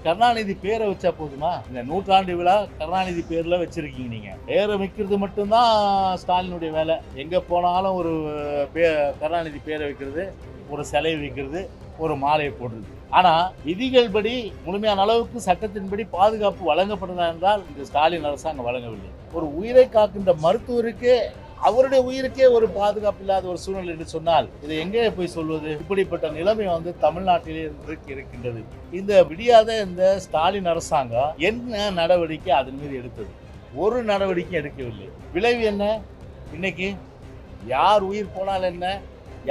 கருணாநிதி பேரை வச்சா போதுமா? இந்த நூற்றாண்டு விழா கருணாநிதி பேர்ல வச்சிருக்கீங்க. நீங்க பேரை வைக்கிறது மட்டும்தான் ஸ்டாலினுடைய வேலை. எங்க போனாலும் ஒரு கருணாநிதி பேரை வைக்கிறது, ஒரு சிலை வைக்கிறது, ஒரு மாலையை போடுறது. ஆனா விதிகள் படி முழுமையான அளவுக்கு சட்டத்தின்படி பாதுகாப்பு வழங்கப்படுதா என்றால் இந்த ஸ்டாலின் அரசாங்கம் வழங்கவில்லை. ஒரு உயிரை காக்கின்ற மருத்துவருக்கு அவருடைய உயிருக்கே ஒரு பாதுகாப்பு இல்லாத ஒரு சூழ்நிலை என்று சொன்னால் இதை எங்கே போய் சொல்வது? இப்படிப்பட்ட நிலைமை தமிழ்நாட்டிலே இருக்கின்றது. இந்த விடியாத இந்த ஸ்டாலின் அரசாங்கம் என்ன நடவடிக்கை அதன் மீது எடுத்தது? ஒரு நடவடிக்கை எடுக்கவில்லை. விளைவு என்ன? இன்னைக்கு யார் உயிர் போனால் என்ன,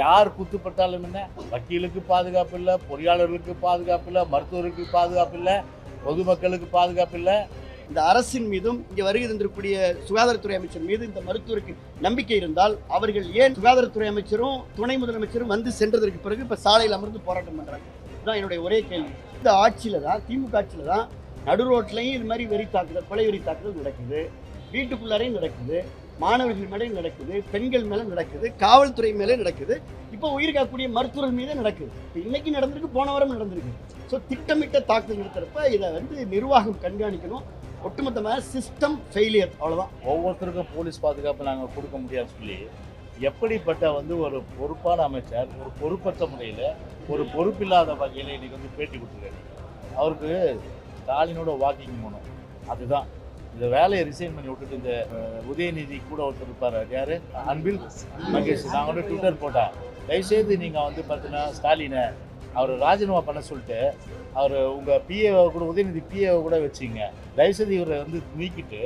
யார் குத்துப்பட்டாலும் என்ன, வக்கீலுக்கு பாதுகாப்பு இல்லை, பொறியாளர்களுக்கு பாதுகாப்பு இல்லை, மருத்துவருக்கு பாதுகாப்பு இல்லை, பொதுமக்களுக்கு பாதுகாப்பு இல்லை. இந்த அரசின் மீதும் இங்கே வருகை தந்திருக்கக்கூடிய சுகாதாரத்துறை அமைச்சர் மீது இந்த மருத்துவருக்கு நம்பிக்கை இருந்தால் அவர்கள் ஏன் சுகாதாரத்துறை அமைச்சரும் துணை முதலமைச்சரும் வந்து சென்றதற்கு பிறகு இப்போ சாலையில் அமர்ந்து போராட்டம் பண்ணுறாங்க? இதுதான் என்னுடைய ஒரே கேள்வி. இந்த ஆட்சியில் தான், திமுக ஆட்சியில் தான் நடு ரோட்லையும் இது மாதிரி வெறி தாக்குதல், கொலை வெறி தாக்குதல் நடக்குது, வீட்டுக்குள்ளாரையும் நடக்குது, மாணவர்கள் மேலே நடக்குது, பெண்கள் மேலே நடக்குது, காவல்துறை மேலே நடக்குது, இப்போ உயிர் காக்கக்கூடிய மருத்துவர்கள் மீதே நடக்குது. இப்போ இன்னைக்கு நடந்திருக்கு, போன வாரம் நடந்திருக்கு. ஸோ திட்டமிட்ட தாக்குதல் நடத்துறப்ப இதை நிர்வாகம் கண்காணிக்கணும். ஒட்டுமொத்தமாக சிஸ்டம் ஃபெயிலியர், அவ்வளோதான். ஒவ்வொருத்தருக்கும் போலீஸ் பாதுகாப்பு நாங்கள் கொடுக்க முடியாதுன்னு சொல்லி எப்படிப்பட்ட ஒரு பொறுப்பான அமைச்சர் ஒரு பொறுப்பற்ற முறையில் ஒரு பொறுப்பில்லாத வகையில் இன்னைக்கு பேட்டி கொடுத்துருக்காரு. அவருக்கு ஸ்டாலினோட வாக்கிங் போகணும். அதுதான் இந்த வேலையை ரிசைன் பண்ணி விட்டுட்டு இந்த உதயநிதி கூட ஒருத்தர் இருப்பார், யார், அன்பில் மகேஷ். நான் ட்விட்டர் போட்டேன், தயவுசெய்து நீங்கள் பார்த்தீங்கன்னா ஸ்டாலினை அவர் ராஜினாமா பண்ண சொல்லிட்டு அவர் உங்கள் பிஏவை கூட, உதயநிதி பிஏவை கூட வச்சுங்க. தயவுசெய்து இவரை நீக்கிட்டு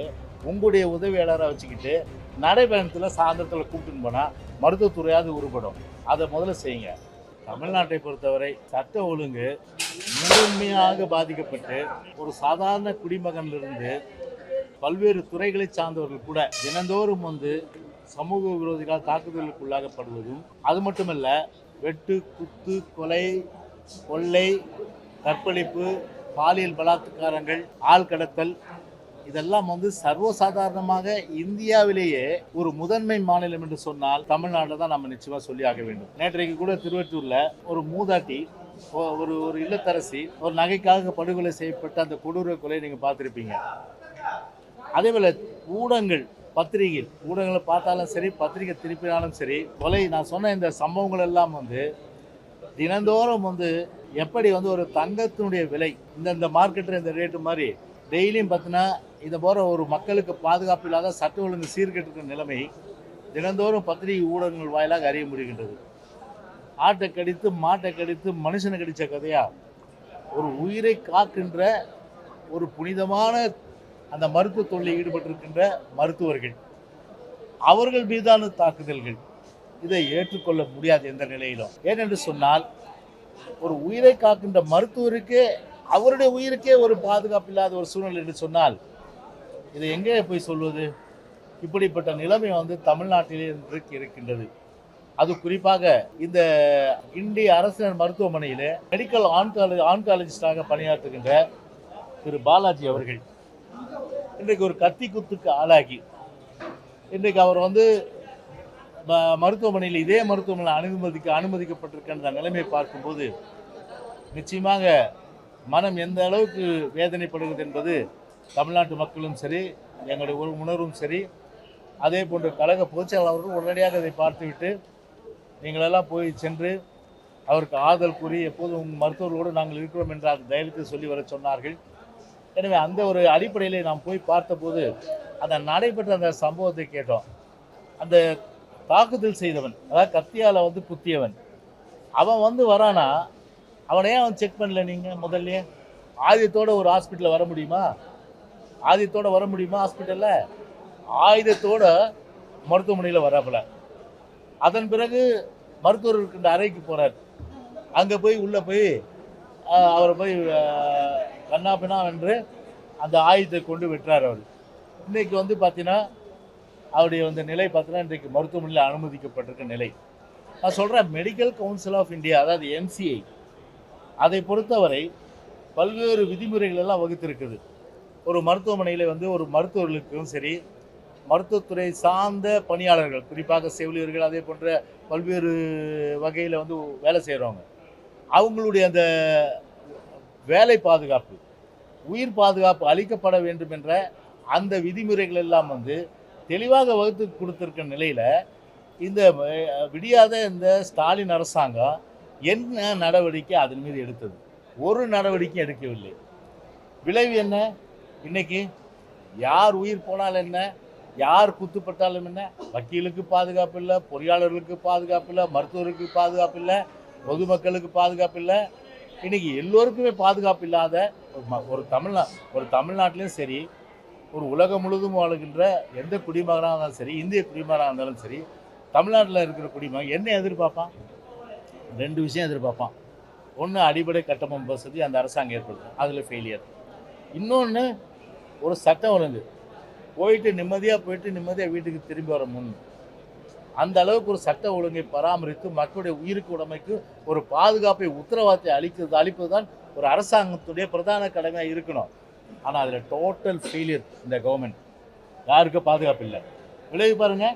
உங்களுடைய உதவியாளராக வச்சுக்கிட்டு நடைபயணத்தில் சாயந்தரத்தில் கூப்பிட்டுன்னு போனால் மருத்துவத்துறையாவது உருப்படும். அதை முதல்ல செய்யுங்க. தமிழ்நாட்டை பொறுத்தவரை சட்ட ஒழுங்கு முழுமையாக பாதிக்கப்பட்டு ஒரு சாதாரண குடிமகனிலிருந்து பல்வேறு துறைகளை சார்ந்தவர்கள் கூட தினந்தோறும் சமூக விரோதிகளால் தாக்குதலுக்கு உள்ளாகப்படுவதும், அது மட்டுமல்ல வெட்டு, குத்து, கொலை, கொள்ளை, கற்பழிப்பு, பாலியல் பலாத்காரங்கள், ஆள் கடத்தல், இதெல்லாம் சர்வசாதாரணமாக இந்தியாவிலேயே ஒரு முதன்மை மாநிலம் என்று சொன்னால் தமிழ்நாடு தான் நம்ம நிச்சயமா சொல்லி ஆக வேண்டும். நேற்றைக்கு கூட திருவற்றூர்ல ஒரு மூதாட்டி, ஒரு இல்லத்தரசி ஒரு நகைக்காக படுகொலை செய்யப்பட்ட அந்த கொடூர கொலை நீங்க பார்த்திருப்பீங்க. அதே போல ஊடகங்கள், ஊடகங்களை பார்த்தாலும் சரி, பத்திரிகை திருப்பினாலும் சரி, கொலை, நான் சொன்ன இந்த சம்பவங்கள் எல்லாம் தினந்தோறும் எப்படி ஒரு தங்கத்தினுடைய விலை இந்த மார்க்கெட்டில் இந்த ரேட்டு மாதிரி டெய்லியும் பார்த்தீங்கன்னா இதை போகிற ஒரு மக்களுக்கு பாதுகாப்பு இல்லாத சட்ட ஒழுங்கு சீர்கெட்டிருக்கிற நிலைமை தினந்தோறும் பத்திரிகை ஊடகங்கள் வாயிலாக அறிய முடிகின்றது. ஆட்டை கடித்து மாட்டை கடித்து மனுஷனை கடித்த கதையா ஒரு உயிரை காக்கின்ற ஒரு புனிதமான அந்த மருத்துவ தொழிலில் ஈடுபட்டிருக்கின்ற மருத்துவர்கள், அவர்கள் மீதான தாக்குதல்கள், இதை ஏற்றுக்கொள்ள முடியாது எந்த நிலையிலும். ஏனென்று சொன்னால் ஒரு உயிரை காக்கின்ற மருத்துவருக்கு அவருடைய உயிருக்கே ஒரு பாதுகாப்பு இல்லாத ஒரு சூழ்நிலை என்று சொன்னால் இதை எங்கே போய் சொல்வது? இப்படிப்பட்ட நிலைமை தமிழ்நாட்டிலே இருக்கின்றது. அது குறிப்பாக இந்த இந்திய அரசினர் மருத்துவமனையில் மெடிக்கல் ஆன்காலஜிஸ்டாக பணியாற்றுகின்ற திரு பாலாஜி அவர்கள் இன்றைக்கு ஒரு கத்தி குத்துக்கு ஆளாகி இன்றைக்கு அவர் மருத்துவமனையில், இதே மருத்துவமனையில் அனுமதிக்கப்பட்டிருக்கின்ற நிலைமை பார்க்கும்போது நிச்சயமாக மனம் எந்த அளவுக்கு வேதனைப்படுகிறது என்பது தமிழ்நாட்டு மக்களும் சரி, எங்களுடைய ஒரு உணர்வும் சரி, அதே போன்ற கழக பொதுச்செயலாளர் அவர்கள் உடனடியாக அதை பார்த்துவிட்டு நீங்களெல்லாம் போய் சென்று அவருக்கு ஆறுதல் கூறி எப்போதும் உங்கள் மருத்துவர்களோடு நாங்கள் இருக்கிறோம் என்று அந்த தைரியத்தை சொல்லி வர சொன்னார்கள். எனவே அந்த ஒரு அடிப்படையிலே நாம் போய் பார்த்தபோது அந்த நடைபெற்ற அந்த சம்பவத்தை கேட்டோம். அந்த தாக்குதல் செய்தவன், அதாவது கத்தியால் குத்தியவன், அவன் வரானா, அவனையே செக் பண்ணல? நீங்கள் முதல்ல ஆயுதத்தோடு ஒரு ஹாஸ்பிட்டலில் வர முடியுமா? ஹாஸ்பிட்டலில் ஆயுதத்தோடு மருத்துவமனையில் வராப்புல. அதன் பிறகு மருத்துவர் இருக்கின்ற அறைக்கு போகிறார். அங்கே போய் உள்ளே போய் அவரை போய் கண்ணாபின்னா என்று அந்த ஆயுதத்தை கொண்டு வெட்டுறார் அவர். இன்றைக்கு பார்த்தீங்கன்னா அவருடைய நிலை பார்த்தீங்கன்னா இன்றைக்கு மருத்துவமனையில் அனுமதிக்கப்பட்டிருக்க நிலை. நான் சொல்கிறேன், மெடிக்கல் கவுன்சில் ஆஃப் இந்தியா, அதாவது MCI, அதை பொறுத்தவரை பல்வேறு விதிமுறைகள் எல்லாம் வகுத்திருக்குது. ஒரு மருத்துவமனையில் ஒரு மருத்துவர்களுக்கும் சரி, மருத்துவத்துறை சார்ந்த பணியாளர்கள், குறிப்பாக செவிலியர்கள், அதே போன்ற பல்வேறு வகையில் வேலை செய்கிறவங்க, அவங்களுடைய அந்த வேலை பாதுகாப்பு, உயிர் பாதுகாப்பு அளிக்கப்பட வேண்டும் என்ற அந்த விதிமுறைகள் எல்லாம் வந்து தெளிவாக வகுத்து கொடுத்திருக்கிற நிலையில இந்த விடியாத இந்த ஸ்டாலின் அரசாங்கம் என்ன நடவடிக்கை அதன் மீது எடுத்தது? ஒரு நடவடிக்கை எடுக்கவில்லை. விளைவு என்ன? இன்னைக்கு யார் உயிர் போனாலும் என்ன, யார் குத்துப்பட்டாலும் என்ன, வக்கீலுக்கு பாதுகாப்பு இல்லை, பொறியாளர்களுக்கு பாதுகாப்பு இல்லை, மருத்துவருக்கு பாதுகாப்பு இல்லை, பொதுமக்களுக்கு பாதுகாப்பு இல்லை. இன்னைக்கு எல்லோருக்குமே பாதுகாப்பு இல்லாத ஒரு தமிழ்நாட்டிலையும் சரி, ஒரு உலகம் முழுவதும் வாழ்கின்ற எந்த குடிமகனாக இருந்தாலும் சரி, இந்திய குடிமகனாக இருந்தாலும் சரி, தமிழ்நாட்டில் இருக்கிற குடிமகன் என்ன எதிர்பார்ப்பான்? 2 விஷயம் எதிர்பார்ப்பான். ஒன்று, அடிப்படை கட்டமைப்பு வசதி அந்த அரசாங்கம் ஏற்படுத்தும், அதில் ஃபெயிலியர். இன்னொன்று, ஒரு சட்டம் ஒழுங்கு, போயிட்டு நிம்மதியாக வீட்டுக்கு திரும்பி வர முன் அந்த அளவுக்கு ஒரு சட்ட ஒழுங்கை பராமரித்து மக்களுடைய உயிருக்கு உடைமைக்கு ஒரு பாதுகாப்பை உத்தரவாதத்தை அளிப்பது தான் ஒரு அரசாங்கத்துடைய பிரதான கடமையாக இருக்கணும். ஆனால் அதில் டோட்டல் ஃபெயிலியர் இந்த கவர்மெண்ட். யாருக்கு பாதுகாப்பு இல்லை. விளைவு பாருங்க,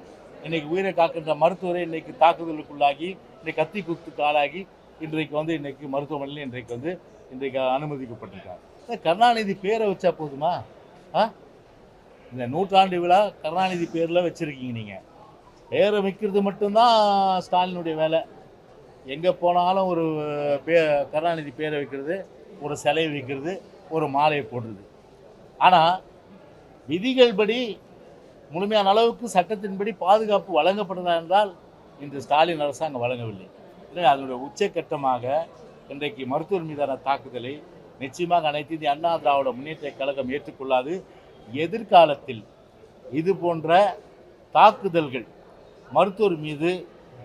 இன்னைக்கு உயிரை காக்கின்ற மருத்துவரை இன்னைக்கு தாக்குதலுக்குள்ளாகி, இன்னைக்கு கத்தி குத்துக்கு ஆளாகி இன்னைக்கு மருத்துவமனையில் இன்றைக்கு அனுமதிக்கப்பட்டிருக்காங்க. கருணாநிதி பேரை வச்சா போதுமா? இந்த நூற்றாண்டு விழா கருணாநிதி பேரில் வச்சுருக்கீங்க. நீங்கள் பேரை வைக்கிறது மட்டும்தான் ஸ்டாலினுடைய வேலை. எங்கே போனாலும் ஒரு கருணாநிதி பேரை வைக்கிறது, ஒரு சிலையை வைக்கிறது, ஒரு மாலையை போடுறது. ஆனால் விதிகள் படி முழுமையான அளவுக்கு சட்டத்தின்படி பாதுகாப்பு வழங்கப்படுதா என்றால் இன்று ஸ்டாலின் அரசாங்கம் வழங்கவில்லை. எனவே அதனுடைய உச்சக்கட்டமாக இன்றைக்கு மருத்துவர் மீதான தாக்குதலை நிச்சயமாக அனைத்து இந்திய அண்ணா திராவிட முன்னேற்ற கழகம் ஏற்றுக்கொள்ளாது. எதிர்காலத்தில் இது போன்ற தாக்குதல்கள் மருத்துவர் மீது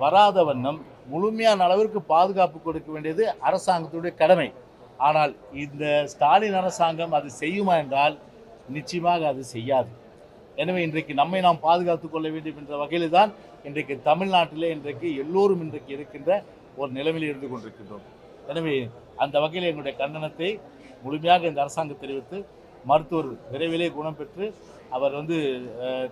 வராத வண்ணம் முழுமையான அளவிற்கு பாதுகாப்பு கொடுக்க வேண்டியது அரசாங்கத்துடைய கடமை. ஆனால் இந்த ஸ்டாலின் அரசாங்கம் அது செய்யுமா என்றால் நிச்சயமாக அது செய்யாது. எனவே இன்றைக்கு நம்மை நாம் பாதுகாத்துக் கொள்ள வேண்டும் என்ற வகையில் தான் இன்றைக்கு தமிழ்நாட்டிலே எல்லோரும் இருக்கின்ற ஒரு நிலைமையில் இருந்து கொண்டிருக்கின்றோம். எனவே அந்த வகையில் எங்களுடைய கண்டனத்தை முழுமையாக இந்த அரசாங்கம் தெரிவித்து மருத்துவர் விரைவிலே குணம் பெற்று அவர்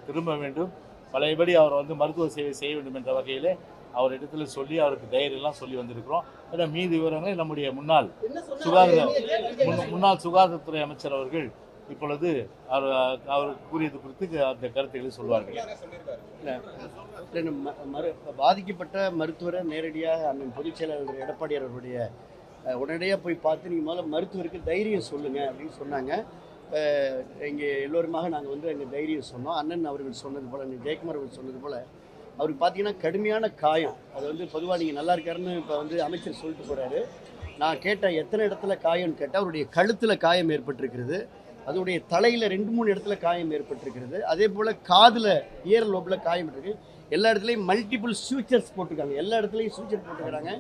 திரும்ப வேண்டும், பழையபடி அவர் மருத்துவ சேவை செய்ய வேண்டும் என்ற வகையிலே அவரிடத்துல சொல்லி அவருக்கு தைரியெல்லாம் சொல்லி வந்திருக்கிறோம். ஏன்னா மீதி விவரங்களை நம்முடைய முன்னாள் சுகாதாரத்துறை அமைச்சர் அவர்கள் இப்பொழுது அவர் கூறியது குறித்து அந்த கருத்துக்களை சொல்வார்கள். பாதிக்கப்பட்ட மருத்துவரை நேரடியாக அண்ணன் பொதுச் செயலாளர் எடப்பாடி அவர்களுடைய உடனடியாக போய் பார்த்து நீங்கள் முதல்ல மருத்துவருக்கு தைரியம் சொல்லுங்கள் அப்படின்னு சொன்னாங்க. இங்கே எல்லோருமாக நாங்கள் அங்கே தைரியம் சொன்னோம். அண்ணன் அவர்கள் சொன்னது போல், அண்ணன் ஜெயக்குமார் அவர்கள் சொன்னது போல், அவருக்கு பார்த்தீங்கன்னா கடுமையான காயம். அது பொதுவாக நீங்கள் நல்லா இருக்காருன்னு இப்போ அமைச்சர் சொல்லிட்டு போகிறாரு. நான் கேட்டேன் எத்தனை இடத்துல காயம்னு கேட்டால் அவருடைய கழுத்தில் காயம் ஏற்பட்டிருக்கிறது, அதோடைய தலையில் 2-3 இடத்துல காயம் ஏற்பட்டிருக்கிறது, அதே போல் காதில் இயர் லோபில் காயம் இருக்குது. எல்லா இடத்துலையும் மல்டிபிள் சூச்சர்ஸ் போட்டிருக்காங்க, எல்லா இடத்துலையும் சூச்சர் போட்டுக்கிறாங்க.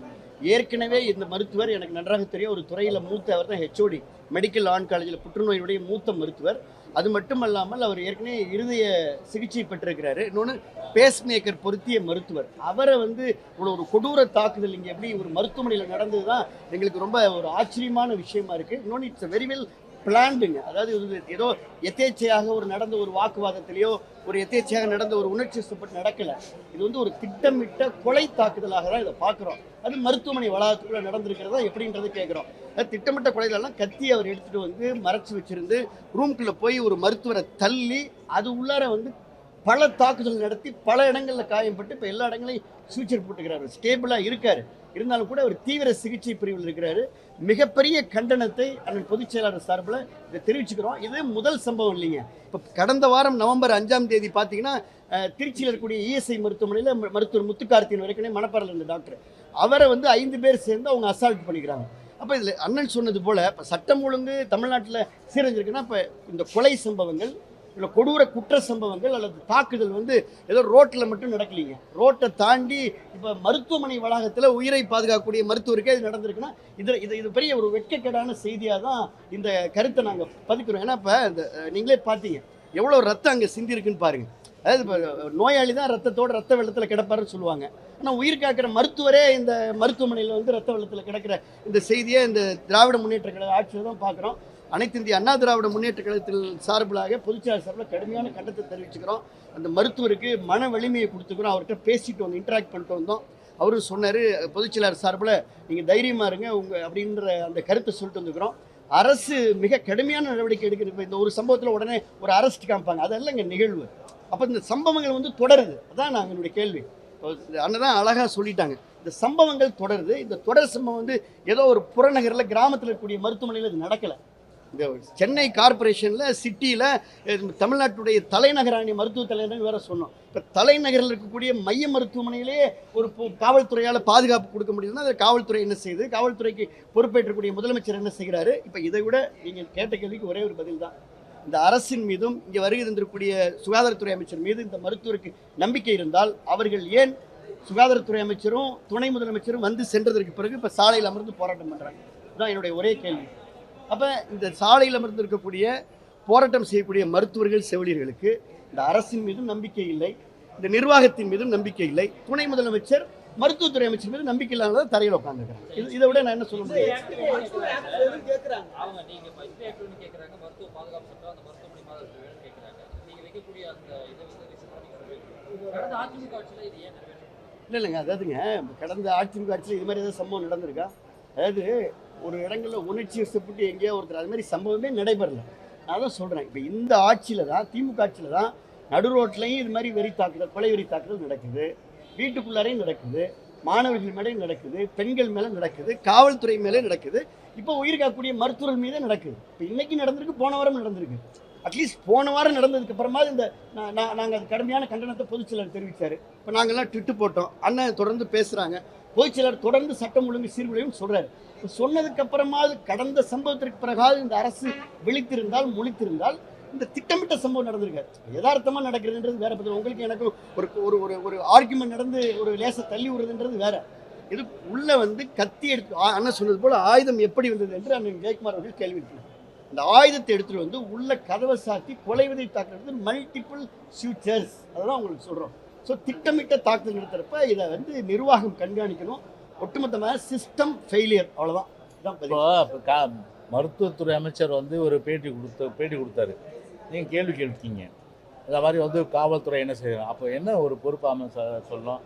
ஏற்கனவே இந்த மருத்துவர் எனக்கு நன்றாக தெரியும், ஒரு துறையில் மூத்த, அவர் தான் ஹெச்ஓடி மெடிக்கல் காலேஜில் புற்றுநோயுடைய மூத்த மருத்துவர். அது மட்டும் அல்லாமல் அவர் ஏற்கனவே இருதய சிகிச்சை பெற்றிருக்கிறாரு. இன்னொன்று பேஸ் மேக்கர் பொருத்திய மருத்துவர். அவரை இவ்வளோ ஒரு கொடூர தாக்குதல் இங்கே எப்படி ஒரு மருத்துவமனையில் நடந்தது தான் எங்களுக்கு ரொம்ப ஒரு ஆச்சரியமான விஷயமா இருக்குது. இன்னொன்று இட்ஸ் வெரி வெல் பிளான்டுங்க. அதாவது ஏதோ எதேச்சையாக நடந்த ஒரு வாக்குவாதத்திலேயோ ஒரு எதேச்சையாக நடந்த ஒரு உணர்ச்சி வசப்பட்டு நடக்கலை. இது ஒரு திட்டமிட்ட கொலை தாக்குதலாக தான் இதை பார்க்குறோம். அது மருத்துவமனை வளாகத்துக்குள்ளே நடந்திருக்கிறதா எப்படின்றது கேட்குறோம். அது திட்டமிட்ட கொலைகளெல்லாம் கத்தி அவர் எடுத்துகிட்டு மறைச்சி வச்சிருந்து ரூம்குள்ளே போய் ஒரு மருத்துவரை தள்ளி அது உள்ளார பல தாக்குதல் நடத்தி பல இடங்களில் காயப்பட்டு இப்போ எல்லா இடங்களையும் சூச்சர் போட்டுக்கிறாரு. ஸ்டேபிளாக இருக்கார், இருந்தாலும் கூட அவர் தீவிர சிகிச்சை பிரிவில் இருக்கிறாரு. மிகப்பெரிய கண்டனத்தை அண்ணன் பொதுச் செயலாளர் சார்பில் இதை தெரிவிச்சுக்கிறோம். இது முதல் சம்பவம் இல்லைங்க. இப்போ கடந்த வாரம் நவம்பர் 5ஆம் தேதி பார்த்தீங்கன்னா திருச்சியில் இருக்கக்கூடிய இஎஸ்ஐ மருத்துவமனையில் மருத்துவர் முத்துக்கார்த்தியின் வரைக்கும் மணப்பாறையில் இருந்த டாக்டர், அவரை 5 பேர் சேர்ந்து அவங்க அசால்ட் பண்ணிக்கிறாங்க. அப்போ இதில் அண்ணன் சொன்னது போல் இப்போ சட்டம் ஒழுங்கு தமிழ்நாட்டில் சீரழிஞ்சிருக்குன்னா இப்போ இந்த கொலை சம்பவங்கள் இல்லை கொடூர குற்ற சம்பவங்கள் அல்லது தாக்குதல் ஏதோ ரோட்டில் மட்டும் நடக்கலைங்க. ரோட்டை தாண்டி இப்போ மருத்துவமனை வளாகத்தில் உயிரை பாதுகாக்கக்கூடிய மருத்துவருக்கே இது நடந்திருக்குன்னா இது பெரிய ஒரு வெட்கக்கேடான செய்தியாக தான் இந்த கருத்தை நாங்கள் பதிக்கிறோம். ஏன்னா இப்போ இந்த நீங்களே பார்த்தீங்க எவ்வளோ ரத்தம் அங்கே சிந்திருக்குன்னு பாருங்கள். அதாவது இப்போ நோயாளி தான் ரத்த வெள்ளத்தில் கிடப்பாருன்னு சொல்லுவாங்க. ஆனால் உயிர் காக்கிற மருத்துவரே இந்த மருத்துவமனையில் ரத்த வெள்ளத்தில் கிடக்கிற இந்த செய்தியை இந்த திராவிட முன்னேற்ற கழக ஆட்சியில் தான் பார்க்குறோம். அனைத்து இந்திய அண்ணா திராவிட முன்னேற்ற கழகத்தில் சார்பிலாக பொதுச்செயலாளர் சார்பில் கடுமையான கண்டனத்தை தெரிவிச்சுக்கிறோம். அந்த மருத்துவருக்கு மன வலிமையை கொடுத்துக்கிறோம். அவர்கிட்ட பேசிட்டு இன்ட்ராக்ட் பண்ணிட்டு வந்தோம். அவரும் சொன்னார் பொதுச்செயலாளர் சார்பில் நீங்கள் தைரியமாக இருங்க அப்படின்ற அந்த கருத்தை சொல்லிட்டு வந்துக்கிறோம். அரசு மிக கடுமையான நடவடிக்கை எடுக்கிறது. இப்ப இந்த ஒரு சம்பவத்தில் உடனே ஒரு அரெஸ்ட் காமிப்பாங்க, அதெல்லாம் இங்கே நிகழ்வு. அப்போ இந்த சம்பவங்கள் வந்து தொடருது. அதான் நாங்கள் என்னுடைய கேள்வி. அண்ணன் தான் அழகாக சொல்லிட்டாங்க, இந்த சம்பவங்கள் தொடருது. இந்த தொடர் சம்பவம் வந்து ஏதோ ஒரு புறநகரில் கிராமத்தில் இருக்கக்கூடிய மருத்துவமனையில் இது நடக்கலை. இந்த சென்னை கார்பரேஷனில் சிட்டியில் தமிழ்நாட்டுடைய தலைநகராணி மருத்துவ தலைநகர் வேற சொன்னோம். இப்போ தலைநகரில் இருக்கக்கூடிய மைய மருத்துவமனையிலேயே ஒரு காவல்துறையால் பாதுகாப்பு கொடுக்க முடியுதுன்னா அதை காவல்துறை என்ன செய்யுது? காவல்துறைக்கு பொறுப்பேற்றக்கூடிய முதலமைச்சர் என்ன செய்கிறாரு? இப்போ இதை விட நீங்கள் கேட்ட கேள்விக்கு ஒரே ஒரு பதில் தான். இந்த அரசின் மீதும் இங்கே வருகை தந்திருக்கக்கூடிய சுகாதாரத்துறை அமைச்சர் மீது இந்த மருத்துவருக்கு நம்பிக்கை இருந்தால் அவர்கள் ஏன் சுகாதாரத்துறை அமைச்சரும் துணை முதலமைச்சரும் வந்து சென்றதற்கு பிறகு இப்போ சாலையில் அமர்ந்து போராட்டம் பண்ணுறாங்க? இதுதான் என்னுடைய ஒரே கேள்வி. அப்போ இந்த சாலையில் அமர்ந்து இருக்கக்கூடிய போராட்டம் செய்யக்கூடிய மருத்துவர்கள் செவிலியர்களுக்கு இந்த அரசின் மீதும் நம்பிக்கை இல்லை, இந்த நிர்வாகத்தின் மீதும் நம்பிக்கை இல்லை, துணை முதலமைச்சர் மருத்துவத்துறை அமைச்சர் மீது நம்பிக்கை இல்லாத தரையில் உட்காந்துருக்காங்க. இதை விட நான் என்ன சொல்ல முடியும்? இல்லைங்க, அதாவதுங்க கடந்த அதிமுக ஆட்சியில் இது மாதிரி ஏதாவது சம்பவம் நடந்திருக்கா? அதாவது ஒரு இடங்களில் உணர்ச்சி வசப்பட்டு எங்கேயோ ஒருத்தர் அது மாதிரி சம்பவமே நடைபெறல. நான் தான் சொல்கிறேன், இப்போ இந்த ஆட்சியில் தான், திமுக ஆட்சியில் தான் நடு ரோட்லையும் இது மாதிரி வெறி தாக்குதல், கொலை வெறி தாக்குதல் நடக்குது, வீட்டுக்குள்ளாரையும் நடக்குது, மாணவர்கள் மேலேயும் நடக்குது, பெண்கள் மேலே நடக்குது, காவல்துறை மேலே நடக்குது, இப்போ உயிர் காக்கக்கூடிய மருத்துவர்கள் மீதே நடக்குது. இப்போ இன்னைக்கு நடந்திருக்கு, போன வாரம் நடந்திருக்கு. அட்லீஸ்ட் போன வாரம் நடந்ததுக்கு அப்புறமா இந்த நாங்கள் அது கடுமையான கண்டனத்தை பொதுச்செயலர் தெரிவித்தார். இப்போ நாங்கள்லாம் ட்விட்டு போட்டோம், அண்ணன் தொடர்ந்து பேசுகிறாங்க, பொதுச்செயலர் தொடர்ந்து சட்டம் ஒழுங்கு சீர்குலையும் சொல்கிறார். இப்போ சொன்னதுக்கு அப்புறமாவது கடந்த சம்பவத்திற்கு பிறகாவது இந்த அரசு விழித்திருந்தால், முழித்திருந்தால் இந்த திட்டமிட்ட சம்பவம் நடந்திருக்காரு. யதார்த்தமாக நடக்கிறதுன்றது வேற பதில். உங்களுக்கு எனக்கு ஒரு ஒரு ஒரு ஒரு ஆர்குமெண்ட் நடந்து ஒரு லேசை தள்ளி விடுறதுன்றது வேற. இது உள்ள வந்து கத்தி எடுத்து அண்ணன் சொன்னது போல் ஆயுதம் எப்படி வந்தது என்று அண்ணன் ஜெயக்குமார் அவர்கள் கேள்வி இருக்கிறார். அந்த ஆயுதத்தை எடுத்துகிட்டு வந்து உள்ள கதவை சாத்தி கொலை விதை தாக்குறது மல்டிபிள் ஷூட்டர்ஸ், அதெல்லாம் உங்களுக்கு சொல்கிறோம். ஸோ திட்டமிட்ட தாக்குதல் நடத்துகிறப்ப இதை வந்து நிர்வாகம் கண்காணிக்கணும். ஒட்டுமொத்தமாக சிஸ்டம் ஃபெயிலியர், அவ்வளோதான். இப்போ மருத்துவத்துறை அமைச்சர் வந்து ஒரு பேட்டி கொடுத்தாரு, நீங்கள் கேள்வி கேட்பீங்க இந்த மாதிரி வந்து காவல்துறை என்ன செய்யணும், அப்போ என்ன ஒரு பொறுப்பு அமைச்சர் சொல்லணும்?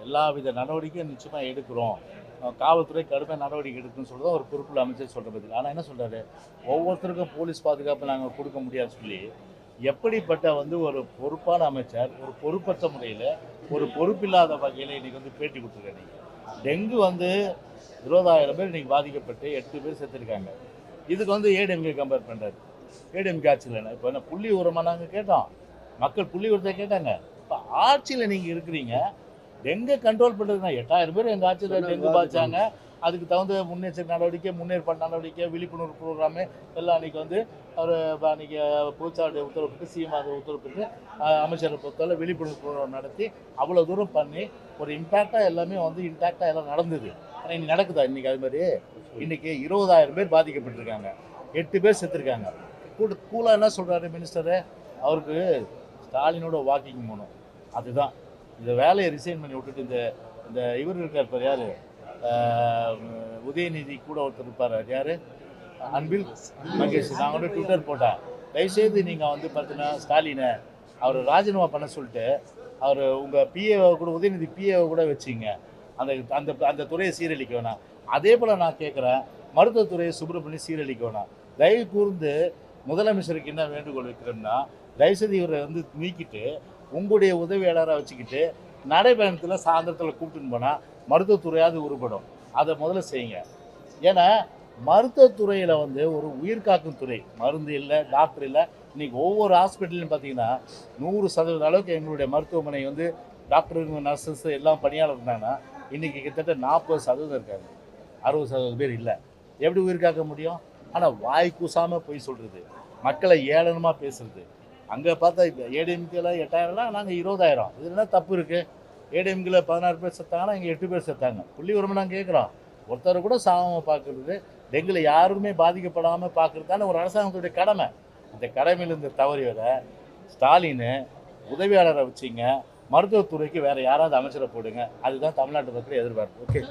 எல்லா வித நடவடிக்கையும் நிச்சயமாக எடுக்கிறோம், காவல்துறை கடுமையாக நடவடிக்கை எடுக்குன்னு சொல்லிட்டு ஒரு பொறுப்புள்ள அமைச்சர் சொல்கிற பதில். ஆனால் என்ன சொல்கிறாரு, ஒவ்வொருத்தருக்கும் போலீஸ் பாதுகாப்பு நாங்கள் கொடுக்க முடியாதுன்னு சொல்லி எப்படிப்பட்ட வந்து ஒரு பொறுப்பான அமைச்சர் ஒரு பொறுப்பற்ற முறையில் ஒரு பொறுப்பில்லாத வகையில் இன்றைக்கி வந்து பேட்டி கொடுத்துருக்காரு. டெங்கு வந்து 20,000 பேர் இன்றைக்கி பாதிக்கப்பட்டு 8 பேர் செத்துருக்காங்க. இதுக்கு வந்து ஏடிஎம்கே கம்பேர் பண்ணுறாரு. ஏடிஎம்கே ஆட்சியில் இப்போ என்ன புள்ளி உரமாக நாங்கள் கேட்டோம், மக்கள் புள்ளி உரத்தை கேட்டாங்க. இப்போ ஆட்சியில் நீங்கள் இருக்கிறீங்க, டெங்கை கண்ட்ரோல் பண்ணுறதுனா 8,000 பேர் எங்கள் ஆட்சியில் டெங்கு பாதிச்சாங்க. அதுக்கு தகுந்த முன்னெச்சரிக்கை நடவடிக்கை, முன்னேற்பாடு நடவடிக்கை, விழிப்புணர்வு ப்ரோக்ராமு எல்லாம் அன்றைக்கி வந்து அவர் அன்றைக்கி பொதுச்சாலை உத்தரவுப்பட்டு சிஎம் அதை உத்தரவுப்பட்டு அமைச்சரை பொறுத்தவரை விழிப்புணர்வு ப்ரோக்ராம் நடத்தி அவ்வளோ தூரம் பண்ணி ஒரு இம்பேக்டாக எல்லாமே வந்து இன்டாக்டாக எல்லாம் நடந்தது. ஆனால் இன்றைக்கி நடக்குதா? இன்றைக்கி அது மாதிரி இன்றைக்கி 20,000 பேர் பாதிக்கப்பட்டிருக்காங்க, 8 பேர் செத்துருக்காங்க. கூலாக என்ன சொல்கிறாரு மினிஸ்டரு, அவருக்கு ஸ்டாலினோட வாக்கிங் போகணும். அதுதான் இந்த வேலையை ரிசைன் பண்ணி விட்டுட்டு இந்த இவர் இருக்கார் பார், யார், உதயநிதி கூட ஒருத்தர் இருப்பார், யார், அன்பில் மகேஷ். நான் வந்து ட்விட்டர் போட்டேன், தயவுசெய்து நீங்கள் வந்து பார்த்தீங்கன்னா ஸ்டாலினை அவர் ராஜினாமா பண்ண சொல்லிட்டு அவர் உங்கள் பிஏவை கூட, உதயநிதி பிஏவை கூட வச்சிங்க, அந்த அந்த அந்த துறையை சீரழிக்க வேணாம். அதே போல் நான் கேட்குறேன், மருத்துவத்துறையை சுப்பிரமணியம் சீரழிக்க வேணாம். தயவு கூர்ந்து முதலமைச்சருக்கு என்ன வேண்டுகோள் வைக்கிறோம்னா, தயவுசெய்து இவரை வந்து நீக்கிட்டு உங்களுடைய உதவியாளராக வச்சுக்கிட்டு நடைபயணத்தில் சாயந்தரத்தில் கூப்பிட்டுன்னு போனால் மருத்துவத்துறையாவது உருப்படும். அதை முதல்ல செய்யுங்க. ஏன்னா மருத்துவத்துறையில் வந்து ஒரு உயிர் காக்கும் துறை, மருந்து இல்லை, டாக்டர் இல்லை. இன்றைக்கி ஒவ்வொரு ஹாஸ்பிட்டல்லையும் பார்த்தீங்கன்னா 100% அளவுக்கு எங்களுடைய மருத்துவமனை வந்து டாக்டருங்க, நர்சஸ் எல்லாம் பணியாளர் இருந்தாங்கன்னா இன்றைக்கி கிட்டத்தட்ட 40% இருக்காங்க, 60% பேர் இல்லை. எப்படி உயிர் காக்க முடியும்? ஆனால் வாய் கூசாமல் போய் சொல்கிறது, மக்களை ஏளனமாக பேசுகிறது. அங்கே பார்த்தா இப்போ ஏடிஎம்கேல 8,000, நாங்கள் 20,000. இது என்ன தப்பு இருக்குது? ஏடிஎம்கேல 16 பேர் செத்தாங்கன்னா இங்கே 8 பேர் செத்தாங்க. புள்ளி உரமாக நாங்கள் கேட்குறோம், ஒருத்தர் கூட சாகாமல் பார்க்குறது, டெங்குல யாருமே பாதிக்கப்படாமல் பார்க்குறது தானே ஒரு அரசாங்கத்துடைய கடமை. இந்த கடமையிலிருந்து தவறியத ஸ்டாலின் உதவியாளரை வச்சிங்க, மருத்துவத்துறைக்கு வேறு யாராவது அமைச்சரை போடுங்க. அதுதான் தமிழ்நாட்டு மக்கள் எதிர்பார்ப்பு. ஓகே.